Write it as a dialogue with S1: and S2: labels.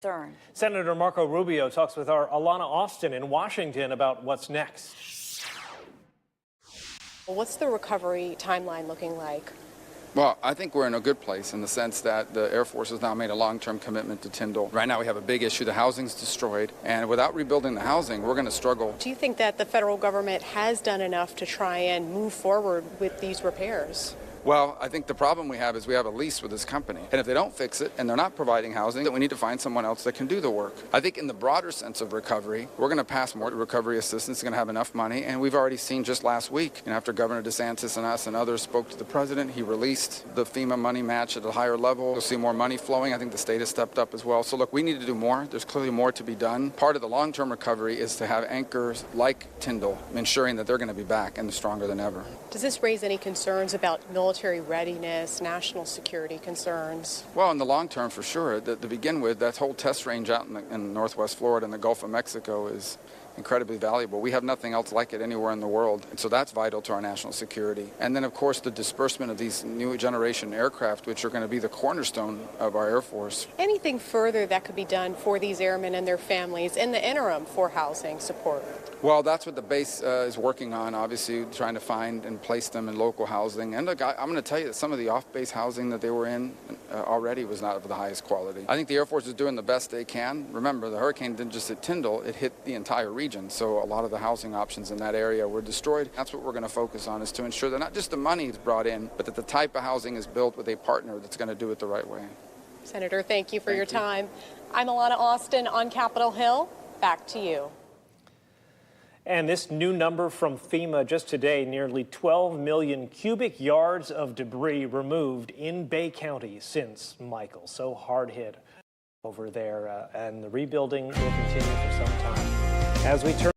S1: concern.
S2: Senator Marco Rubio talks with our Alana Austin in Washington about what's next.
S3: What's the recovery timeline looking like?
S4: Well, I think we're in a good place in the sense that the Air Force has now made a long-term commitment to Tyndall. Right now we have a big issue. The housing's destroyed. And without rebuilding the housing, we're going to struggle.
S3: Do you think that the federal government has done enough to try and move forward with these repairs?
S4: Well, I think the problem we have is we have a lease with this company. And if they don't fix it and they're not providing housing, then we need to find someone else that can do the work. I think in the broader sense of recovery, we're going to pass more recovery assistance. It's going to have enough money. And we've already seen just last week, after Governor DeSantis and us and others spoke to the president, he released the FEMA money match at a higher level. You'll see more money flowing. I think the state has stepped up as well. So look, we need to do more. There's clearly more to be done. Part of the long-term recovery is to have anchors like Tyndall, ensuring that they're going to be back and stronger than ever.
S3: Does this raise any concerns about military readiness, national security concerns?
S4: Well, in the long term, for sure. To begin with, that whole test range out in northwest Florida and the Gulf of Mexico is incredibly valuable. We have nothing else like it anywhere in the world. And so that's vital to our national security. And then, of course, the disbursement of these new generation aircraft, which are going to be the cornerstone of our Air Force.
S3: Anything further that could be done for these airmen and their families in the interim for housing support?
S4: Well, that's what the base is working on, obviously, trying to find and place them in local housing. And look, I'm going to tell you that some of the off-base housing that they were in already was not of the highest quality. I think the Air Force is doing the best they can. Remember, the hurricane didn't just hit Tyndall, it hit the entire region. So a lot of the housing options in that area were destroyed. That's what we're going to focus on, is to ensure that not just the money is brought in, but that the type of housing is built with a partner that's going to do it the right way.
S3: Senator, thank you for your time. I'm Alana Austin on Capitol Hill. Back to you.
S2: And this new number from FEMA just today, nearly 12 million cubic yards of debris removed in Bay County since Michael. So hard hit over there, and the rebuilding will continue for some time. As we turn